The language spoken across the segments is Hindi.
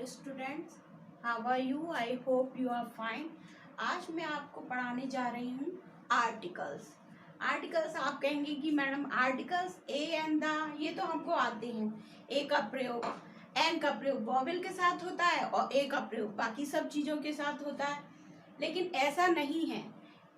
Dear students, how are you? I hope you are fine. आज मैं आपको पढ़ाने जा रही हूँ आर्टिकल्स। आर्टिकल्स आप कहेंगे कि madam articles a and the ये तो हमको आते हैं। ए का प्रयोग, एन का प्रयोग वॉवेल के साथ होता है और ए का प्रयोग बाकी सब चीज़ों के साथ होता है, लेकिन ऐसा नहीं है।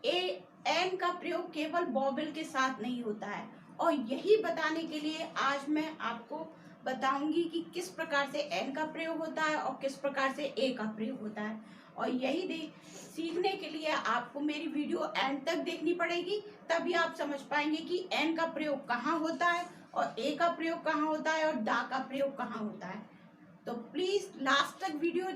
ए एन का प्रयोग केवल वॉवेल के साथ नहीं होता है, और यही बताने के लिए आज मैं आपको बताऊंगी कि किस प्रकार से एन का प्रयोग होता है और किस प्रकार से ए का प्रयोग होता है। और यही सीखने के लिए आपको मेरी वीडियो एंड तक देखनी पड़ेगी, तभी आप समझ पाएंगे कि एन का प्रयोग कहाँ होता है और ए का प्रयोग कहाँ होता है और दा का प्रयोग कहाँ होता है। तो प्लीज लास्ट तक वीडियो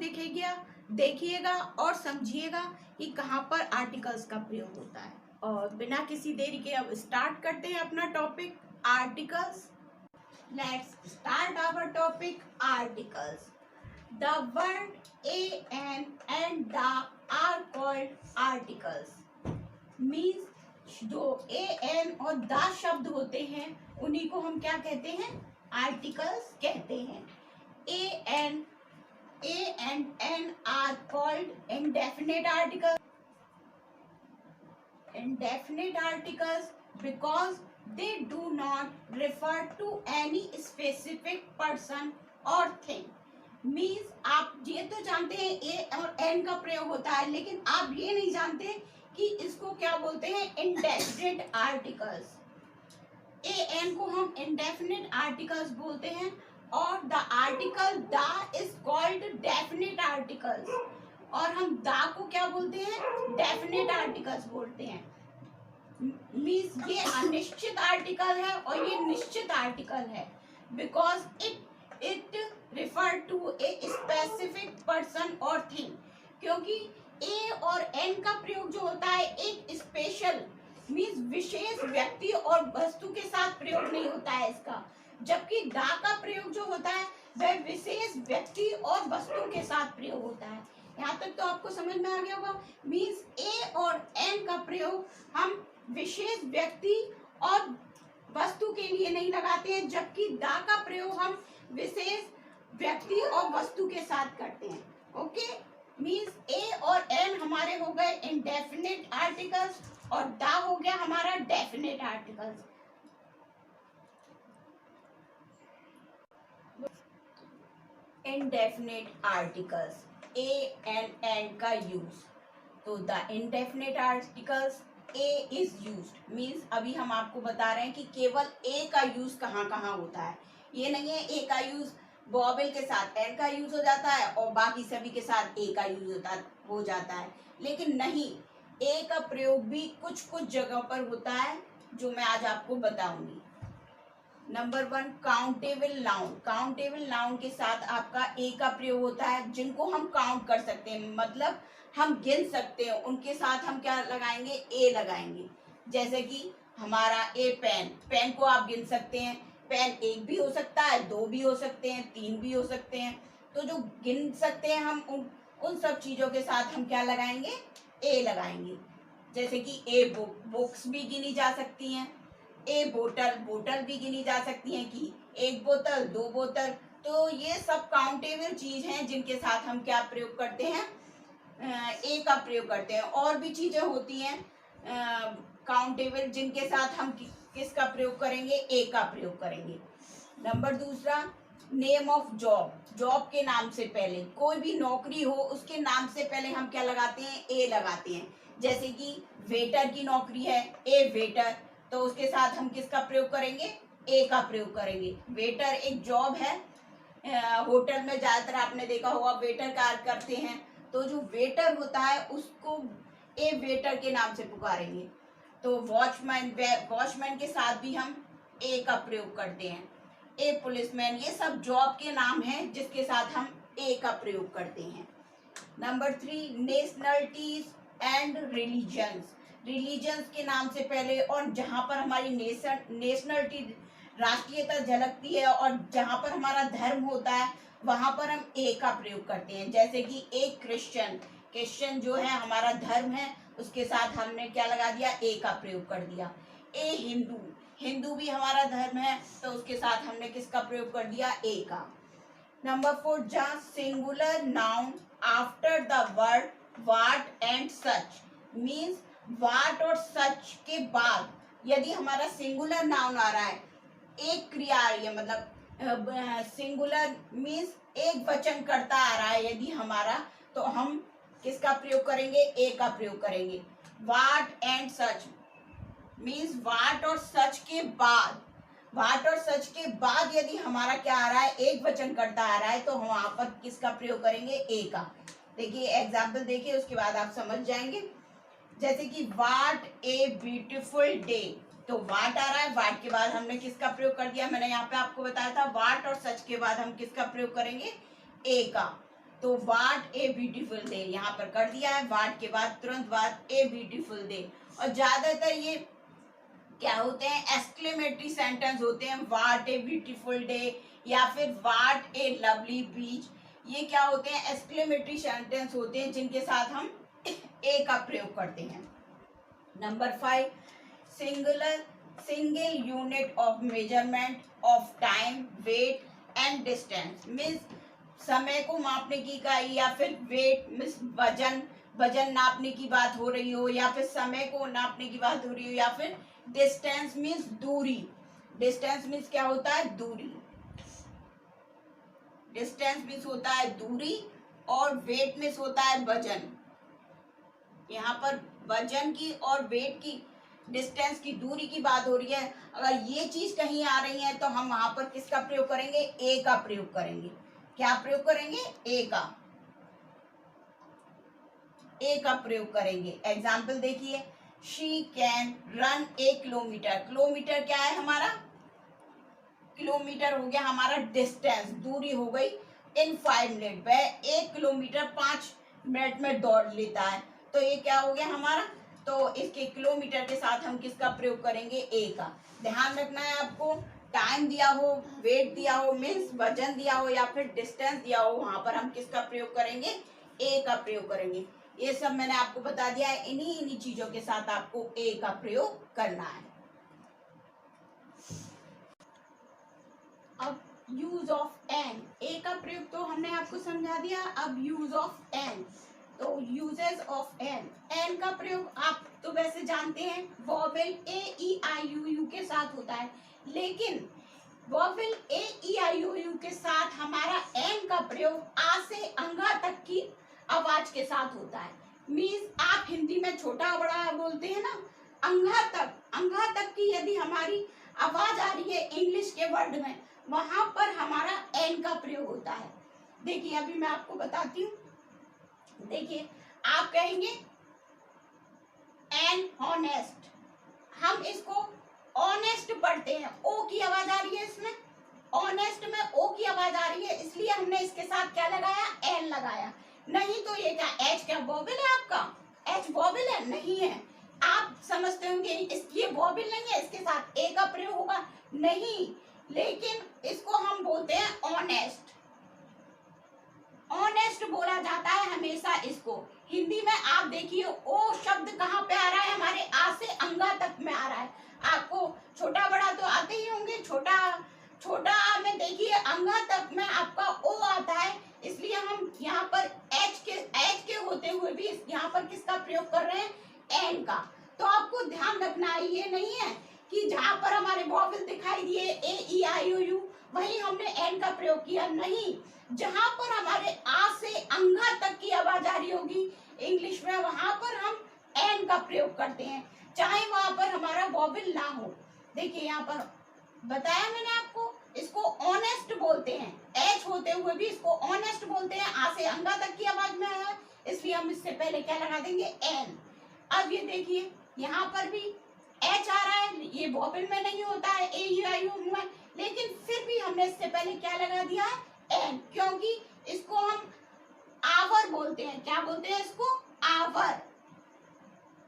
देखिएगा और समझिएगा कि कहाँ पर आर्टिकल्स का प्रयोग होता है। और बिना किसी देरी के अब स्टार्ट करते हैं अपना topic articles. Let's start our topic articles. The word a and the are called articles. Means जो a n और the शब्द होते हैं उन्हीं को हम क्या कहते हैं? आर्टिकल्स कहते हैं। a and n are called indefinite articles. Indefinite articles because they do not refer to any specific person or thing. Means आप ये तो जानते हैं ए और एन का प्रयोग होता है, लेकिन आप ये नहीं जानते कि इसको क्या बोलते हैं? Indefinite articles. ए एन को हम इंडेफिनिट आर्टिकल्स बोलते हैं और the article the is called definite articles, और हम दा को क्या बोलते हैं? डेफिनिट आर्टिकल्स बोलते हैं। मीन्स ये अनिश्चित आर्टिकल है और ये निश्चित आर्टिकल है, because it refer to a specific person और थिंग। क्योंकि ए और एन का प्रयोग जो होता है एक स्पेशल मीन्स विशेष व्यक्ति और वस्तु के साथ प्रयोग नहीं होता है इसका, जबकि दा का प्रयोग जो होता है वह विशेष व्यक्ति और वस्तु के साथ प्रयोग होता है। यहाँ तक तो आपको समझ में आ गया होगा। मीन्स ए और एन का प्रयोग हम विशेष व्यक्ति और वस्तु के लिए नहीं लगाते हैं, जबकि दा का प्रयोग हम विशेष व्यक्ति और वस्तु के साथ करते हैं। ओके, मीन्स ए और एन हमारे हो गए इंडेफिनिट आर्टिकल्स और दा हो गया हमारा definite articles. Indefinite articles a and an का यूज। तो the indefinite articles a is used means अभी हम आपको बता रहे हैं कि केवल ए का यूज कहाँ कहाँ होता है। ये नहीं है ए का यूज वॉवेल के साथ एन का यूज हो जाता है और बाकी सभी के साथ ए का यूज हो जाता है, लेकिन नहीं, ए का प्रयोग भी कुछ कुछ जगह पर होता है जो मैं आज आपको बताऊंगी। Number 1, countable noun. Countable noun के साथ आपका ए का प्रयोग होता है, जिनको हम काउंट कर सकते हैं, मतलब हम गिन सकते हैं, उनके साथ हम क्या लगाएंगे? ए लगाएंगे। जैसे कि हमारा ए पेन, पेन को आप गिन सकते हैं। पेन एक भी हो सकता है, दो भी हो सकते हैं, तीन भी हो सकते हैं। तो जो गिन सकते हैं हम उन सब चीजों के साथ हम क्या लगाएंगे? ए लगाएंगे। जैसे कि ए बुक्स भी गिनी जा सकती हैं, ए बोतल भी गिनी जा सकती हैं कि एक बोतल, दो बोतल। तो ये सब काउंटेबल चीज हैं जिनके साथ हम क्या प्रयोग करते हैं? ए का प्रयोग करते हैं। और भी चीजें होती हैं काउंटेबल जिनके साथ हम किसका प्रयोग करेंगे? ए का प्रयोग करेंगे। Number 2, name of job. Job के नाम से पहले कोई भी नौकरी हो उसके नाम से पहले हम क्या लगाते हैं? ए लगाते हैं। जैसे कि वेटर की नौकरी है, ए वेटर, तो उसके साथ हम किसका प्रयोग करेंगे? ए का प्रयोग करेंगे। वेटर एक जॉब है, होटल में ज्यादातर आपने देखा होगा वेटर कार्य करते हैं, तो जो वेटर होता है उसको ए वेटर के नाम से पुकारेंगे। तो वॉचमैन के साथ भी हम ए का प्रयोग करते हैं। ए पुलिसमैन, ये सब जॉब के नाम हैं जिसके साथ हम ए का प्रयोग करते हैं। Number 3, nationalities and religions. Religions के नाम से पहले और जहाँ पर हमारी नेशनलिटी राष्ट्रीयता झलकती है और जहाँ पर हमारा धर्म होता है वहाँ पर हम ए का प्रयोग करते हैं। जैसे कि एक क्रिश्चियन जो है हमारा धर्म है, उसके साथ हमने क्या लगा दिया? ए का प्रयोग कर दिया। ए हिंदू भी हमारा धर्म है, तो उसके साथ हमने किसका प्रयोग कर दिया? ए का। नंबर 4, जहाँ singular noun after the word what and such means what और सच के बाद यदि हमारा सिंगुलर नाउन आ रहा है, एक क्रिया आ रही है, मतलब सिंगुलर मीन्स एक वचन करता आ रहा है यदि हमारा, तो हम किसका प्रयोग करेंगे? ए का प्रयोग करेंगे। वाट एंड सच मीन्स वाट और सच के बाद, वाट और सच के बाद यदि हमारा क्या आ रहा है? एक वचन करता आ रहा है, तो हम वहां पर किसका प्रयोग करेंगे? ए का। देखिए एग्जाम्पल देखिए, उसके बाद आप समझ जाएंगे। जैसे कि वाट ए ब्यूटीफुल डे, तो वाट आ रहा है, वाट के बाद हमने किसका प्रयोग कर दिया? मैंने यहाँ पे आपको बताया था वाट और सच के बाद हम किसका प्रयोग करेंगे? ए का। तो वाट ए ब्यूटीफुल डे यहाँ पर कर दिया है, वाट के बाद तुरंत बाद ए ब्यूटीफुल डे। और ज्यादातर ये क्या होते हैं? एक्सक्लेमेटरी सेंटेंस होते हैं, वाट ए ब्यूटीफुल डे या फिर वाट ए लवली बीच। ये क्या होते हैं? एक्सक्लेमेटरी सेंटेंस होते हैं जिनके साथ हम ए का प्रयोग करते हैं। Number 5, single unit of measurement of time, weight and distance means समय को मापने की इकाई, या फिर वेट मीन्स वजन नापने की बात हो रही हो, या फिर समय को नापने की बात हो रही हो, या फिर डिस्टेंस मीन्स दूरी। डिस्टेंस मीन्स क्या होता है? दूरी। डिस्टेंस मीन्स होता है दूरी, और वेट मीन्स होता है वजन। यहाँ पर वजन की और वेट की, डिस्टेंस की, दूरी की बात हो रही है। अगर ये चीज कहीं आ रही है तो हम वहां पर किसका प्रयोग करेंगे? ए का प्रयोग करेंगे। क्या प्रयोग करेंगे? ए का। ए का प्रयोग करेंगे। एग्जाम्पल देखिए, she can run A kilometre. Kilometre क्या है हमारा? किलोमीटर हो गया हमारा डिस्टेंस, दूरी हो गई। इन 5 मिनट, वह 1 किलोमीटर 5 मिनट में दौड़ लेता है, तो ये क्या हो गया हमारा? तो इसके किलोमीटर के साथ हम किसका प्रयोग करेंगे? ए का। ध्यान रखना है आपको, टाइम दिया हो, वेट दिया हो मीन्स वजन दिया हो, या फिर डिस्टेंस दिया हो, वहां पर हम किसका प्रयोग करेंगे? ए का प्रयोग करेंगे। ये सब मैंने आपको बता दिया है, इन्हीं चीजों के साथ आपको ए का प्रयोग करना है। अब यूज ऑफ एन, ए का प्रयोग तो हमने आपको समझा दिया। अब यूज ऑफ एन, तो यूजेस ऑफ एन, एन का प्रयोग आप तो वैसे जानते हैं, vowel A E I you you के साथ होता है, लेकिन vowel A E I you you के साथ हमारा एन का प्रयोग आ से अंगा तक की आवाज के साथ होता है। मीन्स आप हिंदी में छोटा बड़ा बोलते हैं ना, अंगा तक की यदि हमारी आवाज आ रही है इंग्लिश के वर्ड में, वहां पर हमारा एन का प्रयोग होता है। देखिए अभी मैं आपको बताती हूँ। देखिए आप कहेंगे एन हॉनेस्ट, हम इसको ऑनेस्ट पढ़ते हैं, ओ की आवाज आ रही है इसमें, ऑनेस्ट में ओ की आवाज आ रही है, इसलिए हमने इसके साथ क्या लगाया? एन लगाया। नहीं तो ये क्या एच क्या वॉवेल है आपका? एच वॉवेल है? नहीं है। आप समझते होंगे ये वॉवेल नहीं है, इसके साथ ए का प्रयोग होगा, नहीं, लेकिन इसको हम बोलते हैं ऑनेस्ट। ऑनेस्ट बोला जाता है हमेशा इसको। हिंदी में आप देखिए ओ शब्द कहाँ पे आ रहा है? हमारे आ से अंगा तक में आ रहा है। आपको छोटा बड़ा तो आते ही होंगे, छोटा में देखिए अंगा तक में आपका ओ आता है, इसलिए हम यहाँ पर एच के होते हुए भी यहाँ पर किसका प्रयोग कर रहे हैं? एन का। तो आपको ध्यान रखना है, ये नहीं है कि जहाँ पर हमारे वॉवेल दिखाई दिए ए ई आई ओ यू वही हमने एन का प्रयोग किया, नहीं, जहां पर हमारे आ से अंगा तक की आवाज आ रही होगी इंग्लिश में, वहां पर हम एन का प्रयोग करते हैं, चाहे वहां पर हमारा वॉवेल ना हो। देखिए यहाँ पर बताया मैंने आपको, इसको ऑनेस्ट बोलते हैं, एच होते हुए भी इसको ऑनेस्ट बोलते हैं, आ से अंगा तक की आवाज में आया, इसलिए हम इससे पहले क्या लगा देंगे? एन। अब ये देखिए यहाँ पर भी एच आ रहा है, ये वॉवेल में नहीं होता है, ए यू आई यू में, लेकिन फिर भी हमने इससे पहले क्या लगा दिया है? एन, क्योंकि इसको हम आवर बोलते हैं। क्या बोलते हैं इसको? आवर।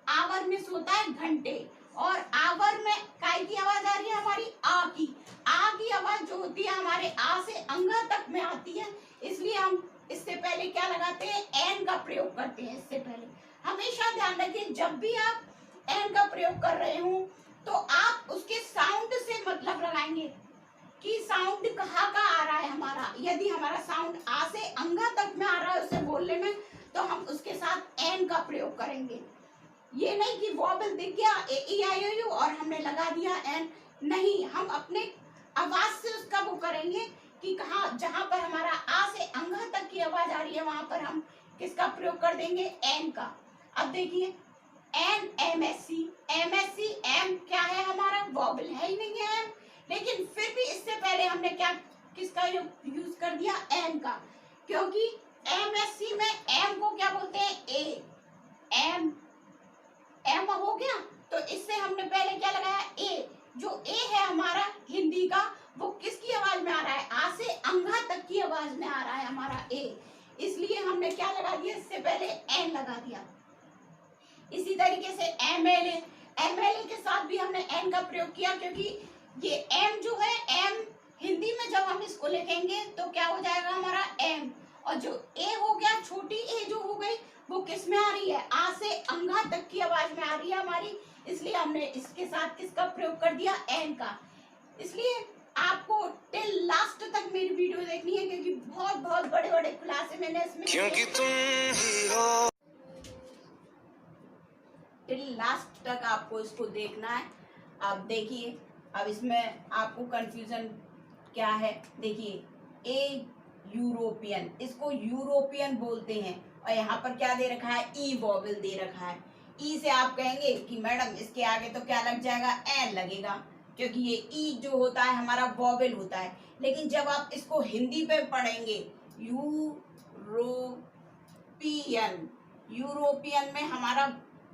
आवर में होता है घंटे, और आवर में काय की आवाज आ रही है? हमारी आ की आवाज जो होती है हमारे आ से अंगा तक में आती है, इसलिए हम इससे पहले क्या लगाते हैं? एन का प्रयोग करते हैं। इससे पहले हमेशा ध्यान रखिए, जब भी आप एन का प्रयोग कर रहे हो तो आप उसके साउंड से मतलब लगाएंगे कि साउंड कहाँ का आ रहा है हमारा, यदि हमारा साउंड आ से अंगा तक में आ रहा है उसे बोलने में, तो हम उसके साथ एन का प्रयोग करेंगे। ये नहीं कि वॉबल दिख गया ए ई आई ओ यू और हमने लगा दिया एन, नहीं, हम अपने आवाज से उसका वो करेंगे कि कहाँ, जहां पर हमारा आ से अंगा तक की आवाज आ रही है वहां पर हम किसका प्रयोग कर देंगे, एन का। अब देखिए an, M S C, M S C, M क्या है हमारा, वॉबल है ही नहीं है एम, लेकिन फिर भी इससे पहले हमने क्या, किसका यूज कर दिया, एन का, क्योंकि एम एस सी में एम को क्या बोलते हैं, ए, एम, एम हो गया, तो इससे हमने पहले क्या लगाया, ए, जो ए है हमारा हिंदी का, वो किसकी आवाज में आ रहा है, आ से अंगा तक की आवाज में आ रहा है हमारा ए, इसलिए हमने क्या लगा दिया, इससे पहले एन लगा दिया। इसी तरीके से एमएलए, एमएलए के साथ भी हमने एन का प्रयोग किया, क्योंकि ये एम जो है, एम हिंदी में जब हम इसको लिखेंगे तो क्या हो जाएगा हमारा एम, और जो ए हो गया, छोटी ए जो हो गई, वो किस में आ रही है, आ से अंगा तक की आवाज में आ रही है हमारी, इसलिए हमने इसके साथ किसका प्रयोग कर दिया, एन का। इसलिए आपको टिल लास्ट तक मेरी वीडियो देखनी है, क्योंकि बहुत बहुत बड़े बड़े खुलासे मैंने इसमें, क्योंकि तुम ही हो, टिल लास्ट तक आपको इसको देखना है। अब देखिए, अब इसमें आपको कंफ्यूजन क्या है, देखिए ए यूरोपियन, इसको यूरोपियन बोलते हैं, और यहाँ पर क्या दे रखा है, ई वॉवल दे रखा है। ई से आप कहेंगे कि मैडम इसके आगे तो क्या लग जाएगा, एन लगेगा, क्योंकि ये ई जो होता है हमारा वॉवल होता है। लेकिन जब आप इसको हिंदी पे पढ़ेंगे, यूरोपियन, यूरोपियन में हमारा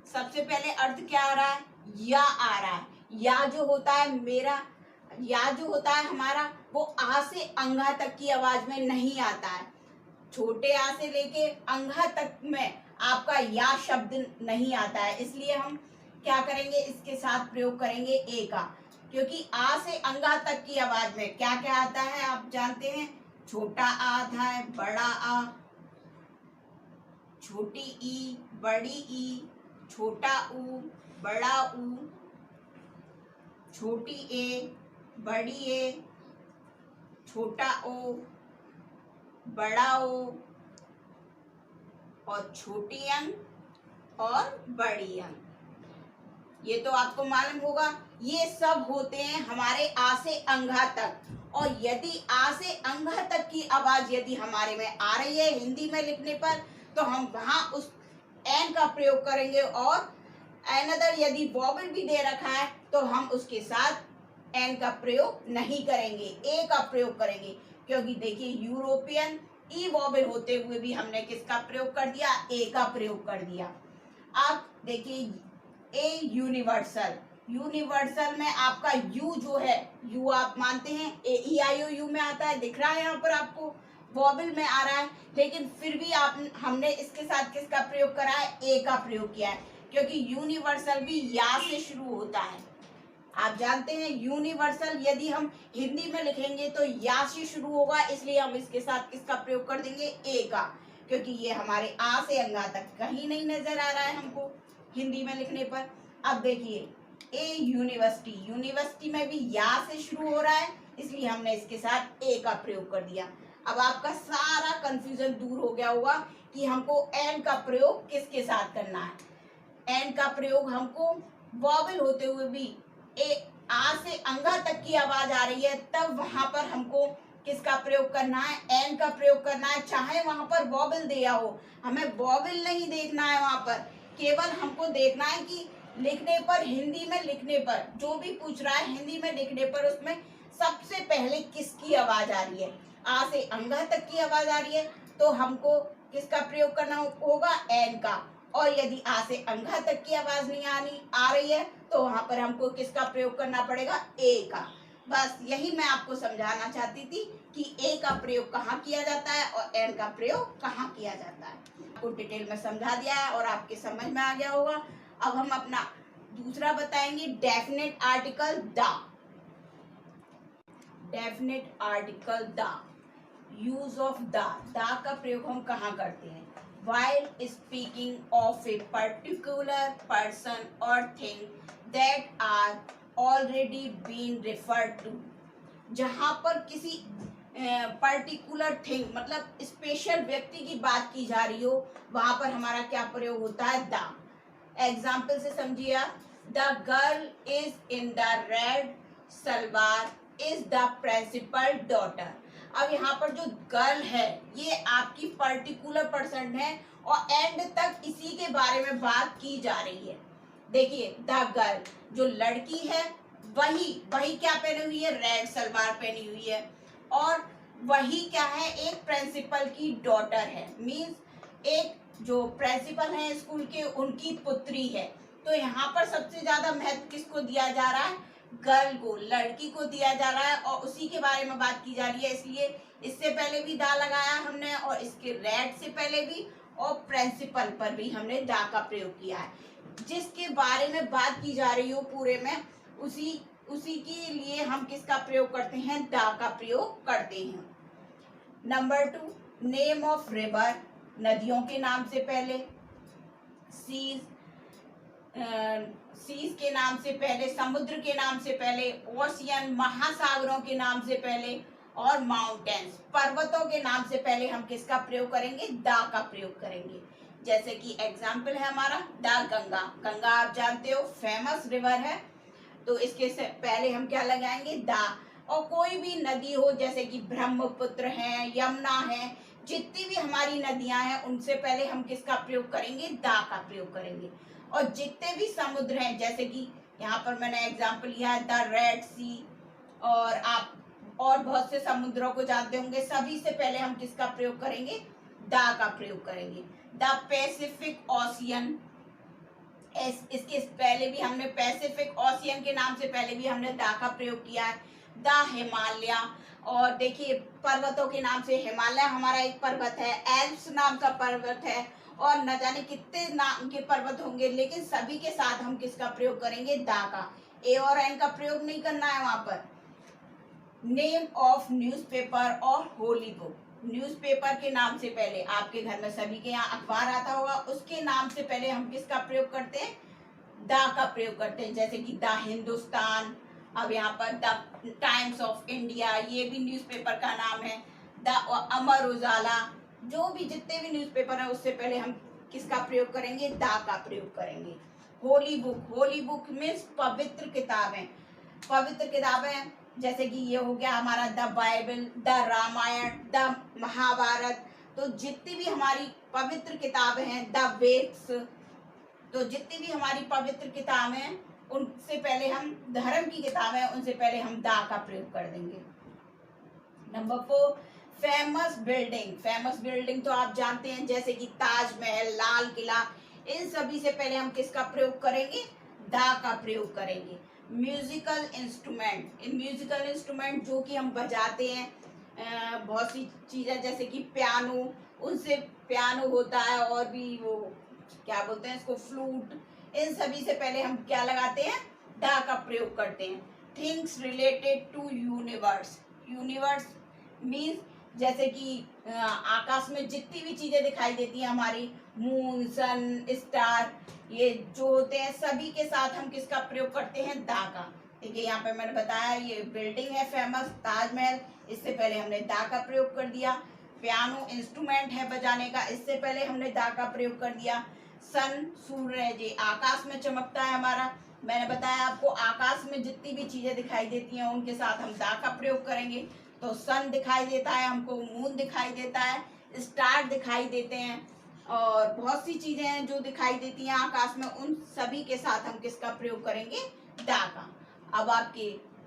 सबसे पहले अर्थ क्या आ रहा है, या आ रहा है, या जो होता है मेरा, या जो होता है हमारा, वो आ से अंगा तक की आवाज में नहीं आता है, छोटे आ से लेके अंगा तक में आपका या शब्द नहीं आता है, इसलिए हम क्या करेंगे, इसके साथ प्रयोग करेंगे ए का, क्योंकि आ से अंगा तक की आवाज में क्या क्या आता है आप जानते हैं, छोटा आ आता है, बड़ा आ, छोटी ई, बड़ी ई, छोटा ऊ, बड़ा ऊ, छोटी ए, बड़ी ए, छोटा ओ, बड़ा ओ, और छोटी अंग और बड़ी अंग, ये तो आपको मालूम होगा। ये सब होते हैं हमारे आ से अंगा तक, और यदि आ से अंगा तक की आवाज यदि हमारे में आ रही है हिंदी में लिखने पर, तो हम वहां उस एन का प्रयोग करेंगे, और अनदर यदि वॉवल भी दे रखा है तो हम उसके साथ एन का प्रयोग नहीं करेंगे, ए का प्रयोग करेंगे, क्योंकि देखिए यूरोपियन ई वॉवल होते हुए भी हमने किसका प्रयोग कर दिया, ए का प्रयोग कर दिया। अब देखिए ए यूनिवर्सल, यूनिवर्सल में आपका यू जो है, यू आप मानते हैं ए ई आई ओ यू में आता है, दिख रहा है यहाँ पर आपको वॉवल में आ रहा है, लेकिन फिर भी हमने इसके साथ किसका प्रयोग करा है, ए का प्रयोग किया है, क्योंकि यूनिवर्सल भी या से शुरू होता है। आप जानते हैं यूनिवर्सल यदि हम हिंदी में लिखेंगे तो या से शुरू होगा, इसलिए हम इसके साथ किसका प्रयोग कर देंगे, ए का, क्योंकि ये हमारे आ से अंगा तक कहीं नहीं नजर आ रहा है हमको हिंदी में लिखने पर। अब देखिए ए यूनिवर्सिटी, यूनिवर्सिटी में भी या से शुरू हो रहा है, इसलिए हमने इसके साथ ए का प्रयोग कर दिया। अब आपका सारा कंफ्यूजन दूर हो गया होगा कि हमको एन का प्रयोग किसके साथ करना है। एन का प्रयोग हमको वॉवल होते हुए भी ए आ से अंगा तक की आवाज आ रही है, तब वहां पर हमको किसका प्रयोग करना है, एन का प्रयोग करना है, चाहे वहां पर वॉवल दिया हो, हमें वॉवल नहीं देखना है वहां पर, केवल हमको देखना है कि लिखने पर, हिंदी में लिखने पर, जो भी पूछ रहा है हिंदी में लिखने पर, उसमें सबसे पहले किसकी आवाज आ रही है, आ से अंगा तक की आवाज आ रही है तो हमको किसका प्रयोग करना होगा, एन का, और यदि आ से अंगा तक की आवाज नहीं आ रही है तो वहां पर हमको किसका प्रयोग करना पड़ेगा, ए का। बस यही मैं आपको समझाना चाहती थी कि ए का प्रयोग कहाँ किया जाता है और एन का प्रयोग कहाँ किया जाता है। आपको डिटेल में समझा दिया है और आपके समझ में आ गया होगा। अब हम अपना दूसरा बताएंगे, definite article the. Definite article the, use of the का प्रयोग हम कहाँ करते हैं, while speaking of a particular person or thing that are already been referred to। जहां पर किसी पर्टिकुलर थिंग मतलब स्पेशल व्यक्ति की बात की जा रही हो, वहां पर हमारा क्या प्रयोग होता है, द। एग्जाम्पल से समझिए आप, the girl is in the red salwar is the principal daughter. अब यहाँ पर जो गर्ल है ये आपकी पर्टिकुलर पर्सन है और एंड तक इसी के बारे में बात की जा रही है। देखिए, द गर्ल जो लड़की है वही वही क्या पहनी हुई है, रेड सलवार पहनी हुई है, और वही क्या है, एक प्रिंसिपल की डॉटर है, मींस एक जो प्रिंसिपल है स्कूल के उनकी पुत्री है। तो यहाँ पर सबसे ज्यादा महत्व किसको दिया जा रहा है, गर्ल को, लड़की को दिया जा रहा है और उसी के बारे में बात की जा रही है। इसलिए इससे पहले भी दा लगाया हमने और इसके रेड से पहले भी, और प्रिंसिपल पर भी हमने दा का प्रयोग किया है। जिसके बारे में बात की जा रही हो पूरे में, उसी के लिए हम किसका प्रयोग करते हैं, दा का प्रयोग करते हैं। नंबर 2, नेम ऑफ रिवर, नदियों के नाम से पहले, सीज के नाम से पहले, समुद्र के नाम से पहले, ओशियन महासागरों के नाम से पहले, और माउंटेन्स पर्वतों के नाम से पहले हम किसका प्रयोग करेंगे, दा का प्रयोग करेंगे। जैसे कि एग्जाम्पल है हमारा द गंगा। गंगा आप जानते हो फेमस रिवर है, तो इसके से पहले हम क्या लगाएंगे, दा। और कोई भी नदी हो जैसे कि ब्रह्मपुत्र है, यमुना है, जितनी भी हमारी नदियां हैं उनसे पहले हम किसका प्रयोग करेंगे, दा का प्रयोग करेंगे। और जितने भी समुद्र हैं, जैसे कि यहाँ पर मैंने एग्जाम्पल लिया है द रेड सी, और आप और बहुत से समुद्रों को जानते होंगे, सभी से पहले हम किसका प्रयोग करेंगे, दा का प्रयोग करेंगे। द पैसिफिक ओशियन, इसके पहले भी हमने पैसिफिक ओशियन के नाम से पहले भी हमने दा का प्रयोग किया है। द हिमालय, और देखिए पर्वतों के नाम से हिमालय हमारा एक पर्वत है, एल्प्स नाम का पर्वत है, और न जाने कितने नाम के पर्वत होंगे, लेकिन सभी के साथ हम किसका प्रयोग करेंगे, दा का। ए और एन का प्रयोग नहीं करना है वहां पर। नेम ऑफ न्यूज़पेपर और होली बुक, न्यूज़पेपर के नाम से पहले, आपके घर में सभी के यहाँ अखबार आता होगा, उसके नाम से पहले हम किसका प्रयोग करते हैं, दा का प्रयोग करते हैं। जैसे कि द हिंदुस्तान, अब यहाँ पर द टाइम्स ऑफ इंडिया, ये भी न्यूज़पेपर का नाम है। द अमर उजाला, जो भी जितने भी न्यूज़पेपर है उससे पहले हम किसका प्रयोग करेंगे, दा का प्रयोग करेंगे। Holi book, Holi book means पवित्र किताबें, पवित्र किताबें जैसे कि ये हो गया हमारा the Bible, the Ramayana, the Mahabharata. तो जितनी भी हमारी पवित्र किताबें हैं, द वेद्स, तो जितनी भी हमारी पवित्र किताबें हैं उनसे पहले हम, धर्म की किताबें हैं उनसे पहले हम दा का प्रयोग कर देंगे। Number 4, famous building, famous building तो आप जानते हैं जैसे कि ताजमहल, लाल किला, इन सभी से पहले हम किसका प्रयोग करेंगे, दा का प्रयोग करेंगे। म्यूजिकल इंस्ट्रूमेंट, म्यूजिकल इंस्ट्रूमेंट जो कि हम बजाते हैं बहुत सी चीज़ें जैसे कि पियानो, उनसे पियानो होता है, और भी वो क्या बोलते हैं इसको, फ्लूट, इन सभी से पहले हम क्या लगाते हैं, दा का प्रयोग करते हैं। Things related to universe, universe means जैसे कि आकाश में जितनी भी चीजें दिखाई देती हैं हमारी, मून, सन, स्टार, ये जो होते हैं सभी के साथ हम किसका प्रयोग करते हैं, दा का। देखिए यहाँ पे मैंने बताया ये बिल्डिंग है फेमस ताजमहल, इससे पहले हमने दा का प्रयोग कर दिया। पियानो इंस्ट्रूमेंट है बजाने का, इससे पहले हमने दा का प्रयोग कर दिया। सन, सूर्य जी आकाश में चमकता है हमारा, मैंने बताया आपको आकाश में जितनी भी चीजें दिखाई देती हैं उनके साथ हम दा का प्रयोग करेंगे। तो सन दिखाई देता है हमको, मून दिखाई देता है, स्टार दिखाई देते हैं, और बहुत सी चीजें हैं जो दिखाई देती हैं आकाश में, उन सभी के साथ हम किसका प्रयोग करेंगे, दा का। अब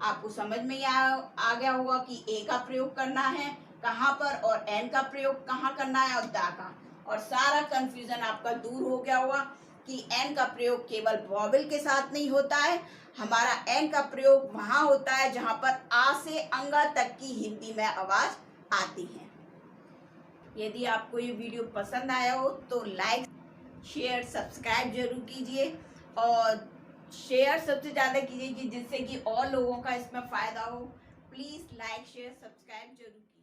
आपको समझ में आ गया होगा कि ए का प्रयोग करना है कहाँ पर और एन का प्रयोग कहाँ करना है और दा का, और सारा कंफ्यूजन आपका दूर हो गया होगा कि एन का प्रयोग केवल वॉवेल के साथ नहीं होता है, हमारा एन का प्रयोग वहां होता है जहां पर आ से अंगा तक की हिंदी में आवाज आती है। यदि आपको ये वीडियो पसंद आया हो तो लाइक, शेयर, सब्सक्राइब जरूर कीजिए, और शेयर सबसे ज़्यादा कीजिए कि जिससे कि और लोगों का इसमें फ़ायदा हो। प्लीज़ लाइक, शेयर, सब्सक्राइब जरूर कीजिए।